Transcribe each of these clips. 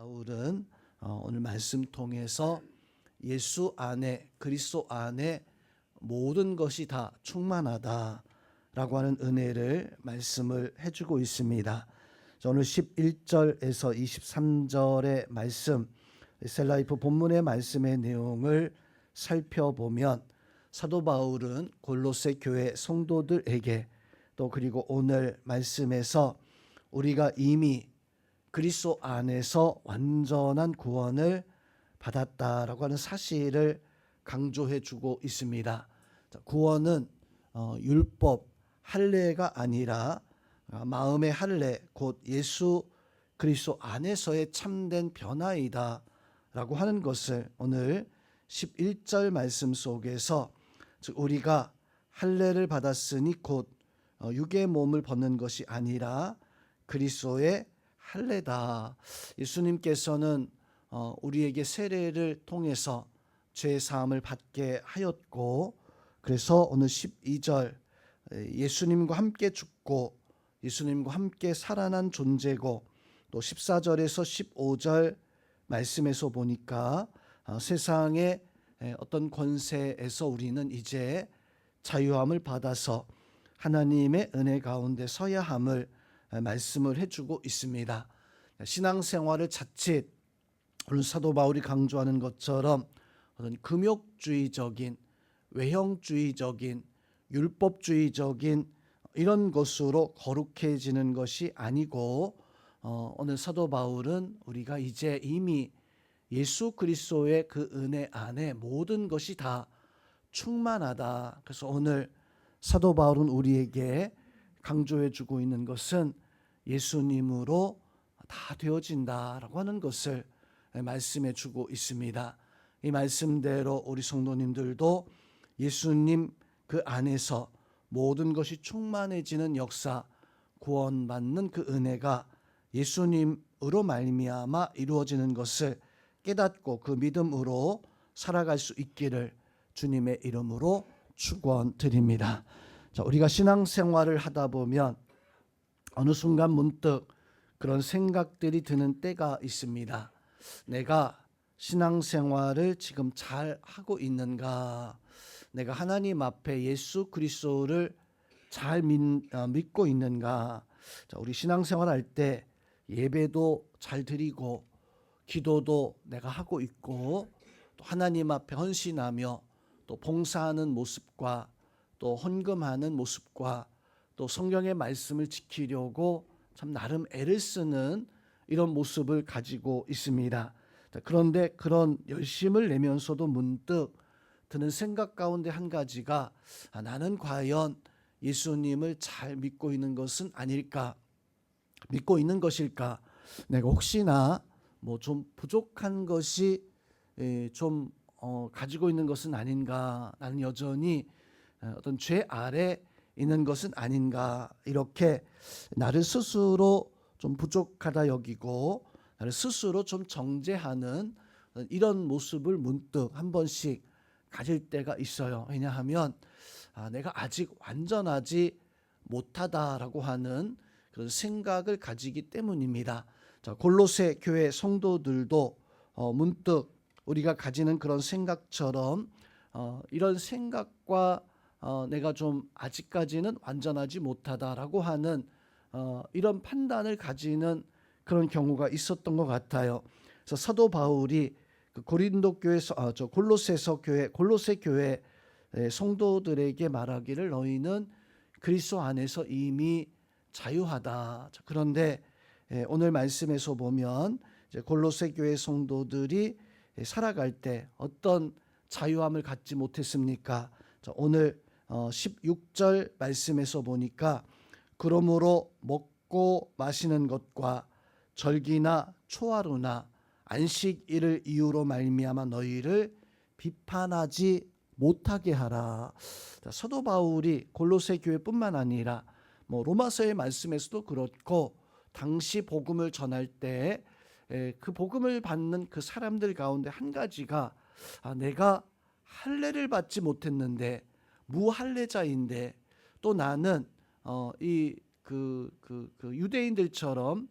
바울은 오늘 말씀 통해서 예수 안에 그리스도 안에 모든 것이 다 충만하다라고 하는 은혜를 말씀을 해주고 있습니다. 오늘 11절에서 23절의 말씀 셀라이프 본문의 말씀의 내용을 살펴보면 사도 바울은 골로새 교회 성도들에게 또 그리고 오늘 말씀에서 우리가 이미 그리스도 안에서 완전한 구원을 받았다라고 하는 사실을 강조해 주고 있습니다. 구원은 율법 할례가 아니라 마음의 할례 곧 예수 그리스도 안에서의 참된 변화이다 라고 하는 것을 오늘 11절 말씀 속에서 즉 우리가 할례를 받았으니 곧 육의 몸을 벗는 것이 아니라 그리스도의 할례다. 예수님께서는 우리에게 세례를 통해서 죄 사함을 받게 하였고 그래서 오늘 12절 예수님과 함께 죽고 예수님과 함께 살아난 존재고 또 14절에서 15절 말씀에서 보니까 세상의 어떤 권세에서 우리는 이제 자유함을 받아서 하나님의 은혜 가운데 서야 함을 말씀을 해주고 있습니다. 신앙생활을 자칫 오늘 사도 바울이 강조하는 것처럼 어떤 금욕주의적인 외형주의적인 율법주의적인 이런 것으로 거룩해지는 것이 아니고 오늘 사도 바울은 우리가 이제 이미 예수 그리스도의 그 은혜 안에 모든 것이 다 충만하다. 그래서 오늘 사도 바울은 우리에게 강조해 주고 있는 것은 예수님으로 다 되어진다라고 하는 것을 말씀해 주고 있습니다. 이 말씀대로 우리 성도님들도 예수님 그 안에서 모든 것이 충만해지는 역사, 구원받는 그 은혜가 예수님으로 말미암아 이루어지는 것을 깨닫고 그 믿음으로 살아갈 수 있기를 주님의 이름으로 축원드립니다. 자, 우리가 신앙생활을 하다 보면 어느 순간 문득 그런 생각들이 드는 때가 있습니다. 내가 신앙생활을 지금 잘 하고 있는가? 내가 하나님 앞에 예수 그리스도를 잘 믿고 있는가? 자, 우리 신앙생활 할 때 예배도 잘 드리고 기도도 내가 하고 있고 또 하나님 앞에 헌신하며 또 봉사하는 모습과 또 헌금하는 모습과 또 성경의 말씀을 지키려고 참 나름 애를 쓰는 이런 모습을 가지고 있습니다. 그런데 그런 열심을 내면서도 문득 드는 생각 가운데 한 가지가 나는 과연 예수님을 잘 믿고 있는 것은 아닐까? 믿고 있는 것일까? 내가 혹시나 뭐 좀 부족한 것이 좀 가지고 있는 것은 아닌가? 나는 여전히 어떤 죄 아래 있는 것은 아닌가? 이렇게 나를 스스로 좀 부족하다 여기고 나를 스스로 좀 정죄하는 이런 모습을 문득 한 번씩 가질 때가 있어요. 왜냐하면 내가 아직 완전하지 못하다라고 하는 그런 생각을 가지기 때문입니다. 자, 골로새 교회 성도들도 문득 우리가 가지는 그런 생각처럼 이런 생각과 내가 좀 아직까지는 완전하지 못하다라고 하는 이런 판단을 가지는 그런 경우가 있었던 것 같아요. 그래서 사도 바울이 그 고린도 교회에서 골로새 교회 성도들에게 말하기를 너희는 그리스도 안에서 이미 자유하다. 그런데 오늘 말씀에서 보면 골로새 교회 성도들이 살아갈 때 어떤 자유함을 갖지 못했습니까? 오늘 16절 말씀에서 보니까 그러므로 먹고 마시는 것과 절기나 초하루나 안식일을 이유로 말미암아 너희를 비판하지 못하게 하라. 사도 바울이 골로새 교회뿐만 아니라 뭐 로마서의 말씀에서도 그렇고 당시 복음을 전할 때 그 복음을 받는 그 사람들 가운데 한 가지가 내가 할례를 받지 못했는데 무할례자인데 또 나는 이 유대인들처럼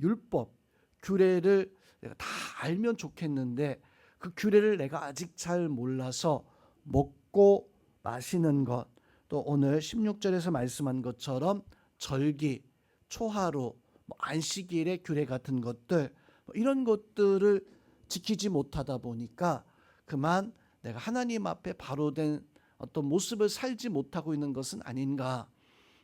율법 규례를 내가 다 알면 좋겠는데 그 규례를 내가 아직 잘 몰라서 먹고 마시는 것, 또 오늘 16절에서 말씀한 것처럼 절기, 초하루, 안식일의 규례 같은 것들, 이런 것들을 지키지 못하다 보니까 그만 내가 하나님 앞에 바로 된 어떤 모습을 살지 못하고 있는 것은 아닌가.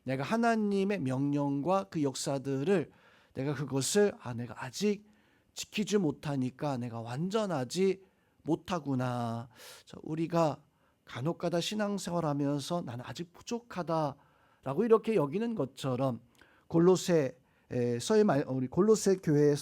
내가 하나님의 명령과 그 역사들을 내가 그것을 내가 아직 지키지 못하니까 내가 완전하지 못하구나. 우리가 간혹가다 신앙생활하면서 나는 아직 부족하다라고 이렇게 여기는 것처럼 골로새서의 우리 골로새 교회의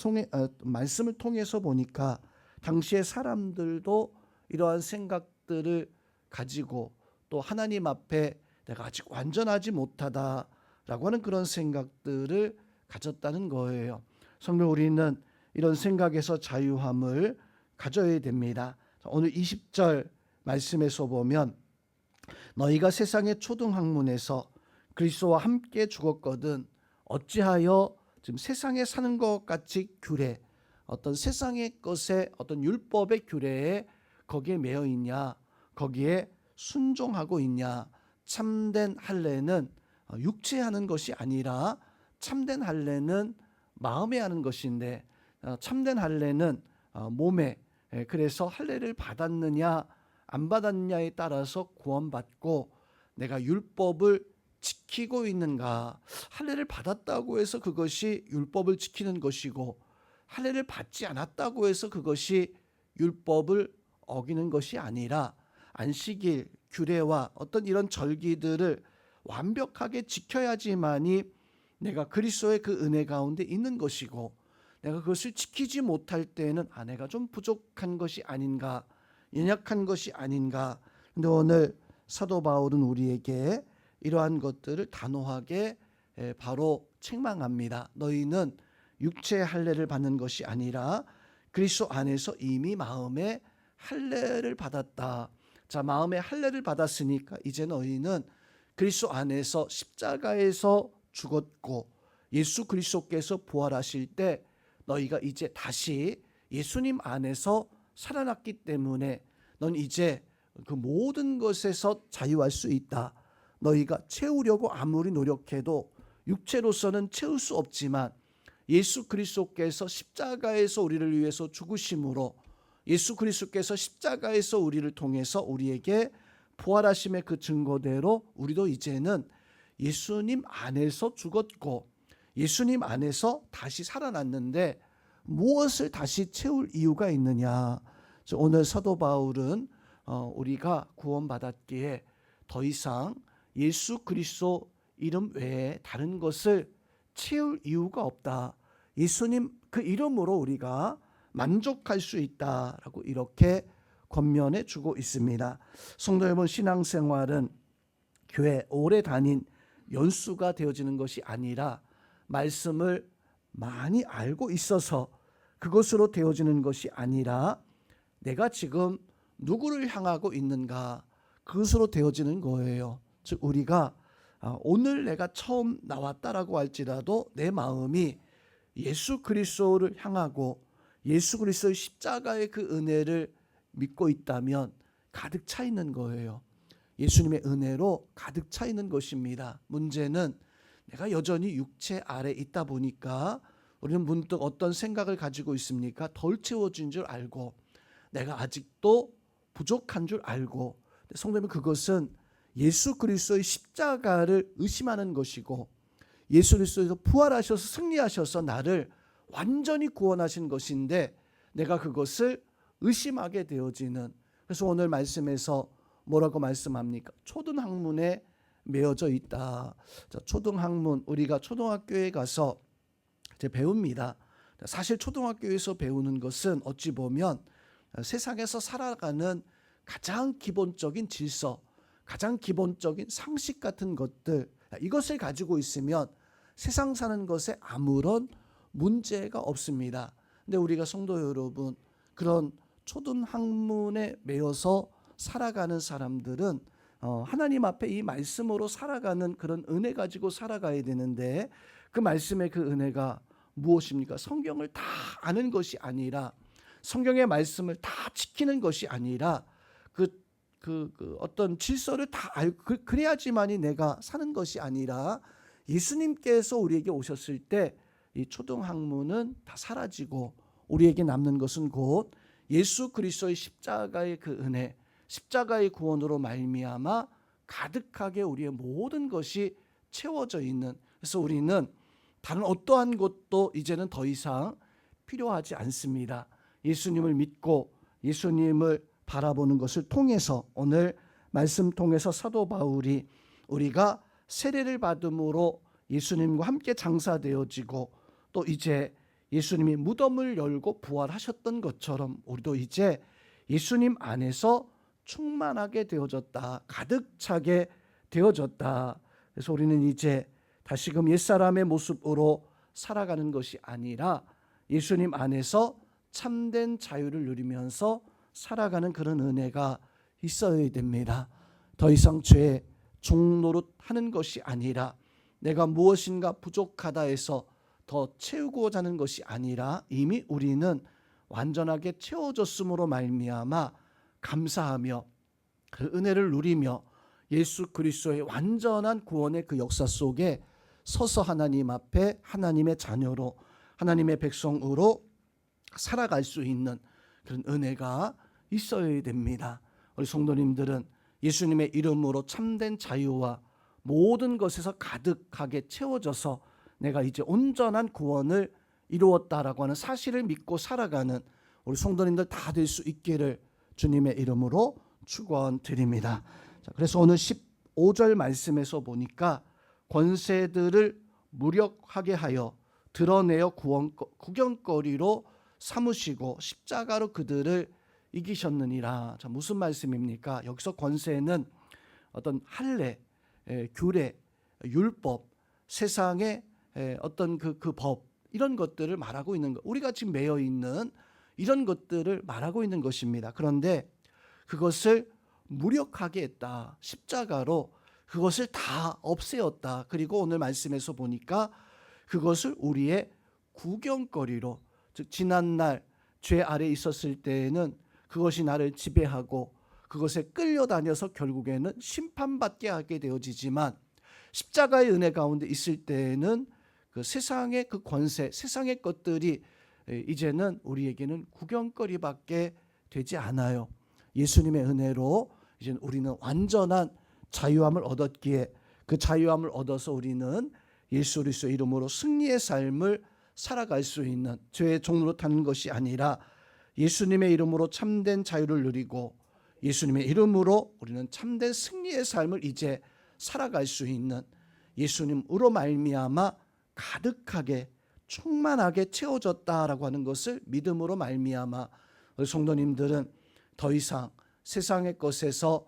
말씀을 통해서 보니까 당시의 사람들도 이러한 생각들을 가지고 또 하나님 앞에 내가 아직 완전하지 못하다라고 하는 그런 생각들을 가졌다는 거예요. 성도 우리는 이런 생각에서 자유함을 가져야 됩니다. 오늘 20절 말씀에서 보면 너희가 세상의 초등학문에서 그리스도와 함께 죽었거든 어찌하여 지금 세상에 사는 것 같이 규례, 어떤 세상의 것에 어떤 율법의 규례에 거기에 매여 있냐, 거기에 순종하고 있냐. 참된 할례는 육체에 하는 것이 아니라 참된 할례는 마음에 하는 것인데 참된 할례는 몸에, 그래서 할례를 받았느냐 안 받았느냐에 따라서 구원받고 내가 율법을 지키고 있는가. 할례를 받았다고 해서 그것이 율법을 지키는 것이고 할례를 받지 않았다고 해서 그것이 율법을 어기는 것이 아니라 안식일, 규례와 어떤 이런 절기들을 완벽하게 지켜야지만이 내가 그리스도의 그 은혜 가운데 있는 것이고 내가 그것을 지키지 못할 때에는 내가 좀 부족한 것이 아닌가, 연약한 것이 아닌가. 근데 오늘 사도 바울은 우리에게 이러한 것들을 단호하게 바로 책망합니다. 너희는 육체의 할례를 받는 것이 아니라 그리스도 안에서 이미 마음의 할례를 받았다. 자, 마음의 할례를 받았으니까 이제 너희는 그리스도 안에서 십자가에서 죽었고 예수 그리스도께서 부활하실 때 너희가 이제 다시 예수님 안에서 살아났기 때문에 넌 이제 그 모든 것에서 자유할 수 있다. 너희가 채우려고 아무리 노력해도 육체로서는 채울 수 없지만 예수 그리스도께서 십자가에서 우리를 위해서 죽으심으로 예수 그리스도께서 십자가에서 우리를 통해서 우리에게 부활하심의 그 증거대로 우리도 이제는 예수님 안에서 죽었고 예수님 안에서 다시 살아났는데 무엇을 다시 채울 이유가 있느냐. 오늘 사도 바울은 우리가 구원받았기에 더 이상 예수 그리스도 이름 외에 다른 것을 채울 이유가 없다. 예수님 그 이름으로 우리가 만족할 수 있다라고 이렇게 권면해 주고 있습니다. 성도 여러분, 신앙생활은 교회 오래 다닌 연수가 되어지는 것이 아니라 말씀을 많이 알고 있어서 그것으로 되어지는 것이 아니라 내가 지금 누구를 향하고 있는가, 그것으로 되어지는 거예요. 즉 우리가 오늘 내가 처음 나왔다라고 할지라도 내 마음이 예수 그리스도를 향하고 예수 그리스도의 십자가의 그 은혜를 믿고 있다면 가득 차 있는 거예요. 예수님의 은혜로 가득 차 있는 것입니다. 문제는 내가 여전히 육체 아래 있다 보니까 우리는 문득 어떤 생각을 가지고 있습니까? 덜 채워진 줄 알고 내가 아직도 부족한 줄 알고. 성도님, 그것은 예수 그리스도의 십자가를 의심하는 것이고 예수 그리스도에서 부활하셔서 승리하셔서 나를 완전히 구원하신 것인데 내가 그것을 의심하게 되어지는. 그래서 오늘 말씀에서 뭐라고 말씀합니까? 초등학문에 매어져 있다. 자, 초등학문, 우리가 초등학교에 가서 이제 배웁니다. 사실 초등학교에서 배우는 것은 어찌 보면 세상에서 살아가는 가장 기본적인 질서, 가장 기본적인 상식 같은 것들, 이것을 가지고 있으면 세상 사는 것에 아무런 문제가 없습니다. 근데 우리가 성도 여러분, 그런 초등학문에 매여서 살아가는 사람들은 하나님 앞에 이 말씀으로 살아가는 그런 은혜 가지고 살아가야 되는데 그 말씀의 그 은혜가 무엇입니까? 성경을 다 아는 것이 아니라, 성경의 말씀을 다 지키는 것이 아니라, 어떤 질서를 다 알고 그래야지만이 내가 사는 것이 아니라, 예수님께서 우리에게 오셨을 때 이 초등학문은 다 사라지고 우리에게 남는 것은 곧 예수 그리스도의 십자가의 그 은혜, 십자가의 구원으로 말미암아 가득하게 우리의 모든 것이 채워져 있는, 그래서 우리는 다른 어떠한 것도 이제는 더 이상 필요하지 않습니다. 예수님을 믿고 예수님을 바라보는 것을 통해서, 오늘 말씀 통해서 사도 바울이 우리가 세례를 받음으로 예수님과 함께 장사되어지고, 또 이제 예수님이 무덤을 열고 부활하셨던 것처럼 우리도 이제 예수님 안에서 충만하게 되어졌다, 가득 차게 되어졌다. 그래서 우리는 이제 다시금 옛사람의 모습으로 살아가는 것이 아니라 예수님 안에서 참된 자유를 누리면서 살아가는 그런 은혜가 있어야 됩니다. 더 이상 죄의 종노릇하는 것이 아니라, 내가 무엇인가 부족하다 해서 더 채우고자 하는 것이 아니라, 이미 우리는 완전하게 채워졌음으로 말미암아 감사하며 그 은혜를 누리며 예수 그리스도의 완전한 구원의 그 역사 속에 서서 하나님 앞에 하나님의 자녀로, 하나님의 백성으로 살아갈 수 있는 그런 은혜가 있어야 됩니다. 우리 성도님들은 예수님의 이름으로 참된 자유와 모든 것에서 가득하게 채워져서 내가 이제 온전한 구원을 이루었다라고 하는 사실을 믿고 살아가는 우리 성도님들 다 될 수 있기를 주님의 이름으로 축원드립니다. 그래서 오늘 15절 말씀에서 보니까 권세들을 무력하게 하여 드러내어 구경거리로 삼으시고 십자가로 그들을 이기셨느니라. 자, 무슨 말씀입니까? 여기서 권세는 어떤 할례, 규례, 율법, 세상의 어떤 그 법, 이런 것들을 말하고 있는 것, 우리가 지금 매여 있는 이런 것들을 말하고 있는 것입니다. 그런데 그것을 무력하게 했다, 십자가로 그것을 다 없애었다. 그리고 오늘 말씀에서 보니까 그것을 우리의 구경거리로, 즉 지난날 죄 아래 있었을 때에는 그것이 나를 지배하고 그것에 끌려다녀서 결국에는 심판받게 하게 되어지지만, 십자가의 은혜 가운데 있을 때에는 그 세상의 그 권세, 세상의 것들이 이제는 우리에게는 구경거리밖에 되지 않아요. 예수님의 은혜로 이제 우리는 완전한 자유함을 얻었기에, 그 자유함을 얻어서 우리는 예수 그리스도의 이름으로 승리의 삶을 살아갈 수 있는, 죄의 종로로 타는 것이 아니라 예수님의 이름으로 참된 자유를 누리고 예수님의 이름으로 우리는 참된 승리의 삶을 이제 살아갈 수 있는, 예수님으로 말미암아 가득하게 충만하게 채워졌다라고 하는 것을 믿음으로 말미암아 우리 성도님들은 더 이상 세상의 것에서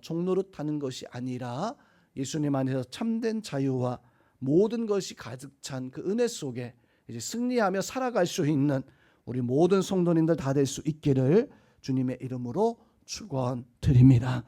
종노릇하는 것이 아니라 예수님 안에서 참된 자유와 모든 것이 가득 찬 그 은혜 속에 이제 승리하며 살아갈 수 있는 우리 모든 성도님들 다 될 수 있기를 주님의 이름으로 축원드립니다.